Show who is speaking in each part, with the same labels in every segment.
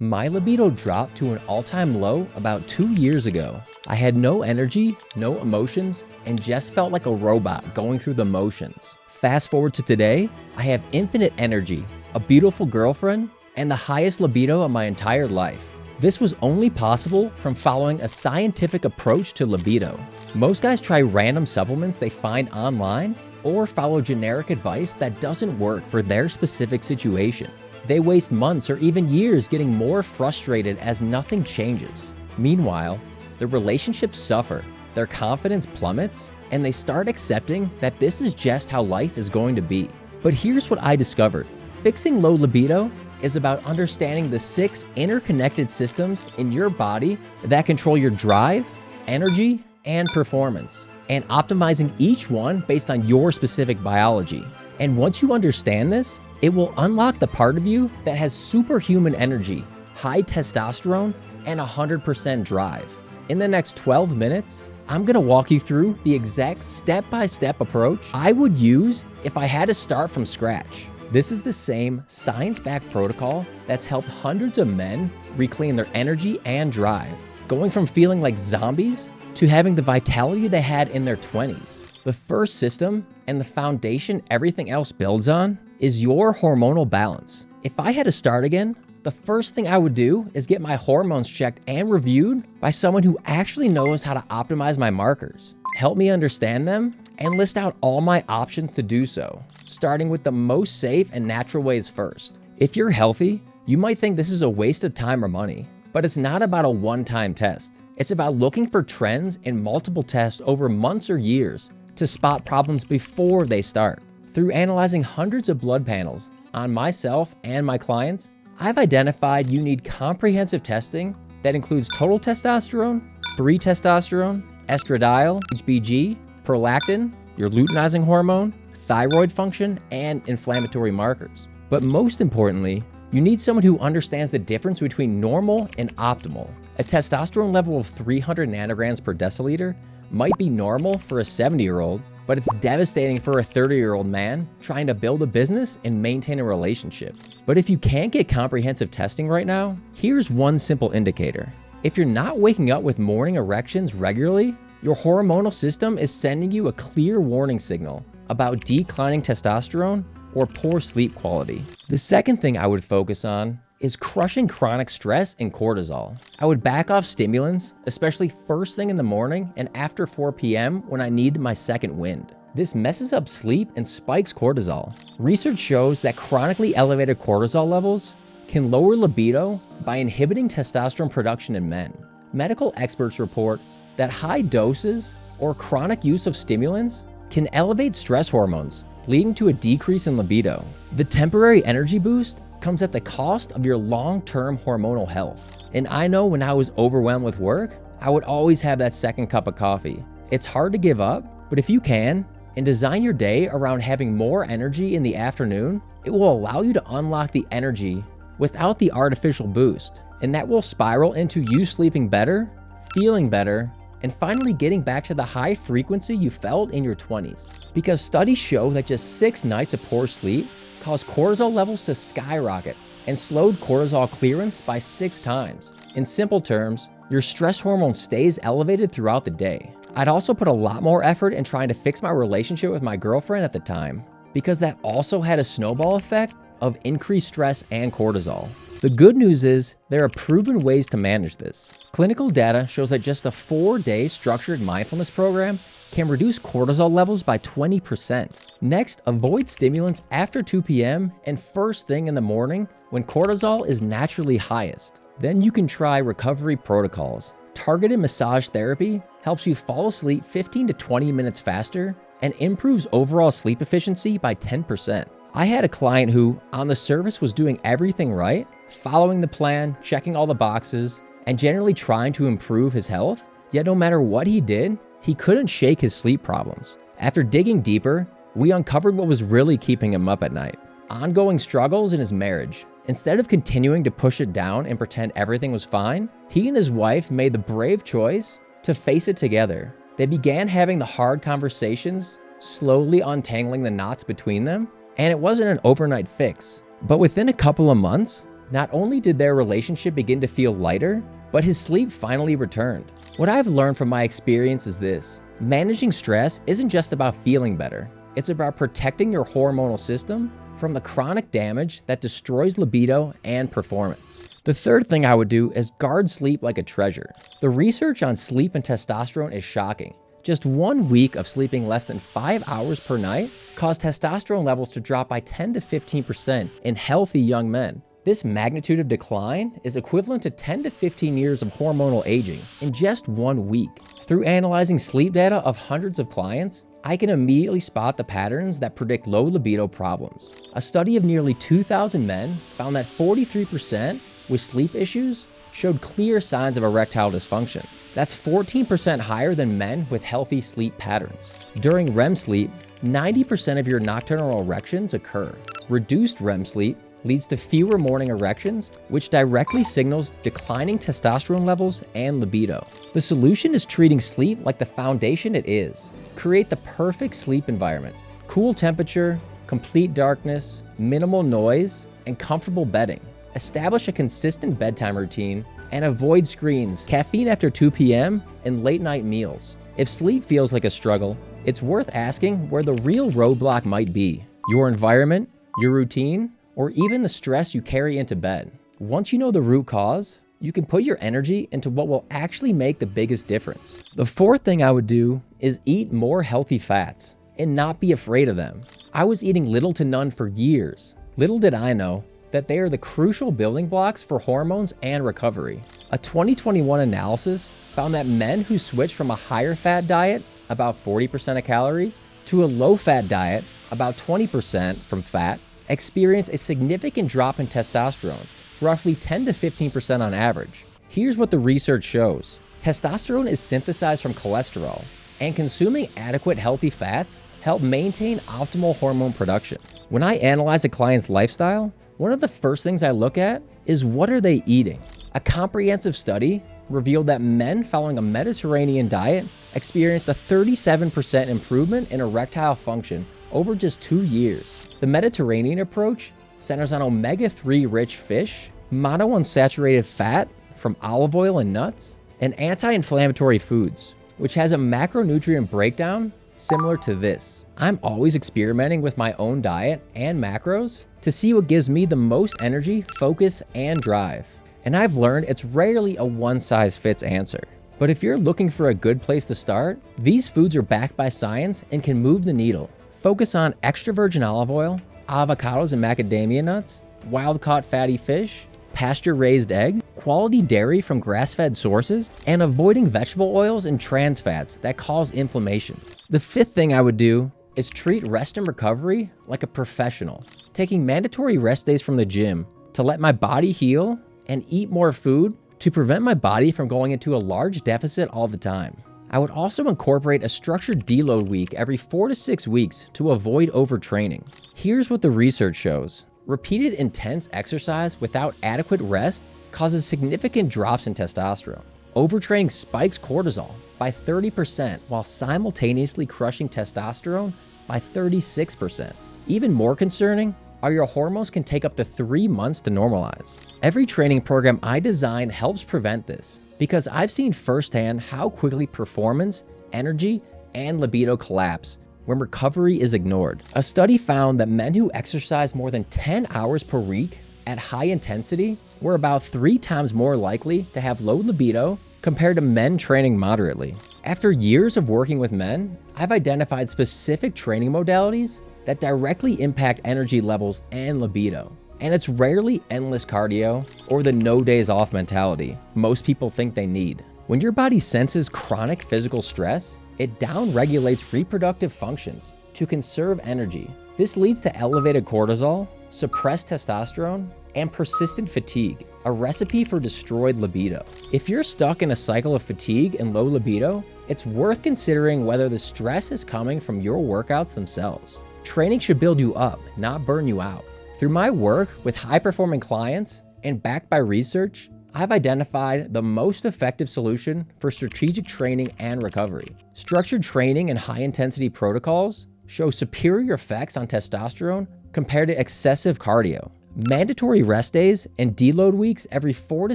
Speaker 1: My libido dropped to an all-time low about 2 years ago. I had no energy, no emotions, and just felt like a robot going through the motions. Fast forward to today, I have infinite energy, a beautiful girlfriend, and the highest libido of my entire life. This was only possible from following a scientific approach to libido. Most guys try random supplements they find online or follow generic advice that doesn't work for their specific situation. They waste months or even years getting more frustrated as nothing changes. Meanwhile, their relationships suffer, their confidence plummets, and they start accepting that this is just how life is going to be. But here's what I discovered. Fixing low libido is about understanding the 6 interconnected systems in your body that control your drive, energy, and performance, and optimizing each one based on your specific biology. And once you understand this, it will unlock the part of you that has superhuman energy, high testosterone, and 100% drive. In the next 12 minutes, I'm gonna walk you through the exact step-by-step approach I would use if I had to start from scratch. This is the same science-backed protocol that's helped hundreds of men reclaim their energy and drive, going from feeling like zombies to having the vitality they had in their 20s. The first system and the foundation everything else builds on is your hormonal balance. If I had to start again, the first thing I would do is get my hormones checked and reviewed by someone who actually knows how to optimize my markers, help me understand them, and list out all my options to do so, starting with the most safe and natural ways first. If you're healthy, you might think this is a waste of time or money, but it's not about a one-time test. It's about looking for trends in multiple tests over months or years to spot problems before they start. Through analyzing hundreds of blood panels on myself and my clients, I've identified you need comprehensive testing that includes total testosterone, free testosterone, estradiol, HBG, prolactin, your luteinizing hormone, thyroid function, and inflammatory markers. But most importantly, you need someone who understands the difference between normal and optimal. A testosterone level of 300 nanograms per deciliter might be normal for a 70-year-old, but it's devastating for a 30-year-old man trying to build a business and maintain a relationship. But if you can't get comprehensive testing right now, here's one simple indicator. If you're not waking up with morning erections regularly, your hormonal system is sending you a clear warning signal about declining testosterone or poor sleep quality. The second thing I would focus on is crushing chronic stress and cortisol. I would back off stimulants, especially first thing in the morning and after 4 p.m. when I need my second wind. This messes up sleep and spikes cortisol. Research shows that chronically elevated cortisol levels can lower libido by inhibiting testosterone production in men. Medical experts report that high doses or chronic use of stimulants can elevate stress hormones, leading to a decrease in libido. The temporary energy boost comes at the cost of your long-term hormonal health. And I know when I was overwhelmed with work, I would always have that second cup of coffee. It's hard to give up, but if you can, and design your day around having more energy in the afternoon, it will allow you to unlock the energy without the artificial boost. And that will spiral into you sleeping better, feeling better, and finally getting back to the high frequency you felt in your 20s. Because studies show that just 6 nights of poor sleep caused cortisol levels to skyrocket and slowed cortisol clearance by 6 times. In simple terms, your stress hormone stays elevated throughout the day. I'd also put a lot more effort in trying to fix my relationship with my girlfriend at the time, because that also had a snowball effect of increased stress and cortisol. The good news is there are proven ways to manage this. Clinical data shows that just a 4-day structured mindfulness program can reduce cortisol levels by 20%. Next, avoid stimulants after 2 p.m. and first thing in the morning when cortisol is naturally highest. Then you can try recovery protocols. Targeted massage therapy helps you fall asleep 15 to 20 minutes faster and improves overall sleep efficiency by 10%. I had a client who, on the surface, was doing everything right, following the plan, checking all the boxes, and generally trying to improve his health, yet no matter what he did, he couldn't shake his sleep problems. After digging deeper, we uncovered what was really keeping him up at night: ongoing struggles in his marriage. Instead of continuing to push it down and pretend everything was fine, he and his wife made the brave choice to face it together. They began having the hard conversations, slowly untangling the knots between them, and it wasn't an overnight fix. But within a couple of months, Not only did their relationship begin to feel lighter, but his sleep finally returned. What I've learned from my experience is this: managing stress isn't just about feeling better. It's about protecting your hormonal system from the chronic damage that destroys libido and performance. The third thing I would do is guard sleep like a treasure. The research on sleep and testosterone is shocking. Just 1 week of sleeping less than 5 hours per night caused testosterone levels to drop by 10 to 15% in healthy young men. This magnitude of decline is equivalent to 10 to 15 years of hormonal aging in just 1 week. Through analyzing sleep data of hundreds of clients, I can immediately spot the patterns that predict low libido problems. A study of nearly 2,000 men found that 43% with sleep issues showed clear signs of erectile dysfunction. That's 14% higher than men with healthy sleep patterns. During REM sleep, 90% of your nocturnal erections occur. Reduced REM sleep leads to fewer morning erections, which directly signals declining testosterone levels and libido. The solution is treating sleep like the foundation it is. Create the perfect sleep environment: cool temperature, complete darkness, minimal noise, and comfortable bedding. Establish a consistent bedtime routine and avoid screens, caffeine after 2 p.m., and late night meals. If sleep feels like a struggle, it's worth asking where the real roadblock might be: your environment, your routine, or even the stress you carry into bed. Once you know the root cause, you can put your energy into what will actually make the biggest difference. The fourth thing I would do is eat more healthy fats and not be afraid of them. I was eating little to none for years. Little did I know that they are the crucial building blocks for hormones and recovery. A 2021 analysis found that men who switched from a higher fat diet, about 40% of calories, to a low fat diet, about 20% from fat, experienced a significant drop in testosterone, roughly 10 to 15% on average. Here's what the research shows. Testosterone is synthesized from cholesterol, and consuming adequate healthy fats help maintain optimal hormone production. When I analyze a client's lifestyle, one of the first things I look at is what are they eating? A comprehensive study revealed that men following a Mediterranean diet experienced a 37% improvement in erectile function over just 2 years. The Mediterranean approach centers on omega-3 rich fish, monounsaturated fat from olive oil and nuts, and anti-inflammatory foods, which has a macronutrient breakdown similar to this. I'm always experimenting with my own diet and macros to see what gives me the most energy, focus, and drive. And I've learned it's rarely a one-size-fits answer. But if you're looking for a good place to start, these foods are backed by science and can move the needle. Focus on extra virgin olive oil, avocados and macadamia nuts, wild-caught fatty fish, pasture-raised eggs, quality dairy from grass-fed sources, and avoiding vegetable oils and trans fats that cause inflammation. The fifth thing I would do is treat rest and recovery like a professional, taking mandatory rest days from the gym to let my body heal and eat more food to prevent my body from going into a large deficit all the time. I would also incorporate a structured deload week every 4 to 6 weeks to avoid overtraining. Here's what the research shows. Repeated intense exercise without adequate rest causes significant drops in testosterone. Overtraining spikes cortisol by 30% while simultaneously crushing testosterone by 36%. Even more concerning are your hormones can take up to 3 months to normalize. Every training program I design helps prevent this, because I've seen firsthand how quickly performance, energy, and libido collapse when recovery is ignored. A study found that men who exercise more than 10 hours per week at high intensity were about 3 times more likely to have low libido compared to men training moderately. After years of working with men, I've identified specific training modalities that directly impact energy levels and libido. And it's rarely endless cardio or the no days off mentality most people think they need. When your body senses chronic physical stress, it downregulates reproductive functions to conserve energy. This leads to elevated cortisol, suppressed testosterone, and persistent fatigue, a recipe for destroyed libido. If you're stuck in a cycle of fatigue and low libido, it's worth considering whether the stress is coming from your workouts themselves. Training should build you up, not burn you out. Through my work with high-performing clients and backed by research, I've identified the most effective solution for strategic training and recovery. Structured training and high-intensity protocols show superior effects on testosterone compared to excessive cardio. Mandatory rest days and deload weeks every 4 to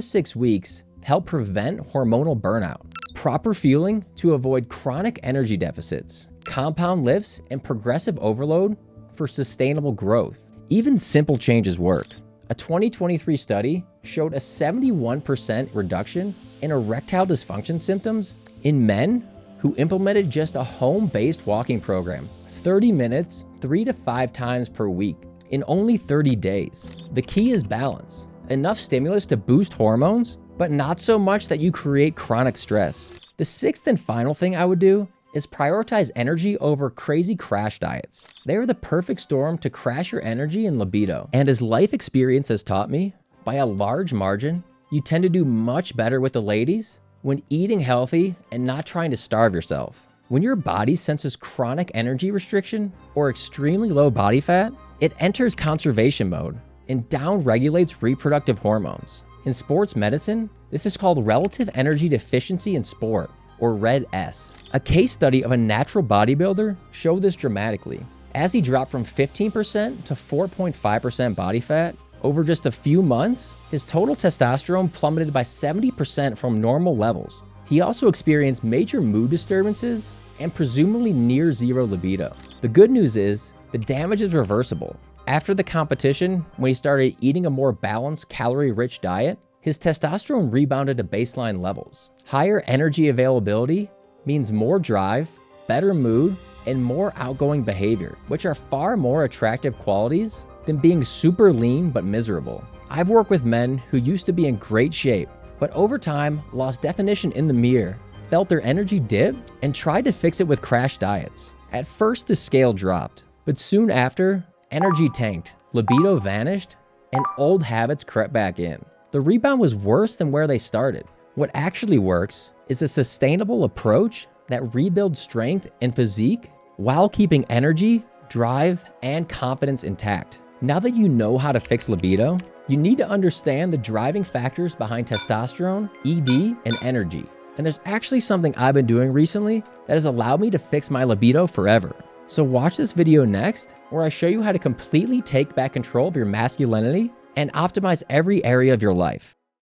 Speaker 1: 6 weeks help prevent hormonal burnout. Proper fueling to avoid chronic energy deficits. Compound lifts and progressive overload for sustainable growth. Even simple changes work. A 2023 study showed a 71% reduction in erectile dysfunction symptoms in men who implemented just a home-based walking program, 30 minutes, 3 to 5 times per week, in only 30 days. The key is balance. Enough stimulus to boost hormones, but not so much that you create chronic stress. The sixth and final thing I would do is prioritize energy over crazy crash diets. They are the perfect storm to crash your energy and libido. And as life experience has taught me, by a large margin, you tend to do much better with the ladies when eating healthy and not trying to starve yourself. When your body senses chronic energy restriction or extremely low body fat, it enters conservation mode and down-regulates reproductive hormones. In sports medicine, this is called relative energy deficiency in sport, or RED-S. A case study of a natural bodybuilder showed this dramatically. As he dropped from 15% to 4.5% body fat, over just a few months, his total testosterone plummeted by 70% from normal levels. He also experienced major mood disturbances and presumably near zero libido. The good news is, the damage is reversible. After the competition, when he started eating a more balanced, calorie-rich diet, his testosterone rebounded to baseline levels. Higher energy availability means more drive, better mood, and more outgoing behavior, which are far more attractive qualities than being super lean but miserable. I've worked with men who used to be in great shape, but over time lost definition in the mirror, felt their energy dip, and tried to fix it with crash diets. At first, the scale dropped, but soon after, energy tanked, libido vanished, and old habits crept back in. The rebound was worse than where they started. What actually works is a sustainable approach that rebuilds strength and physique while keeping energy, drive, and confidence intact. Now that you know how to fix libido, you need to understand the driving factors behind testosterone, ED, and energy. And there's actually something I've been doing recently that has allowed me to fix my libido forever. So watch this video next, where I show you how to completely take back control of your masculinity and optimize every area of your life.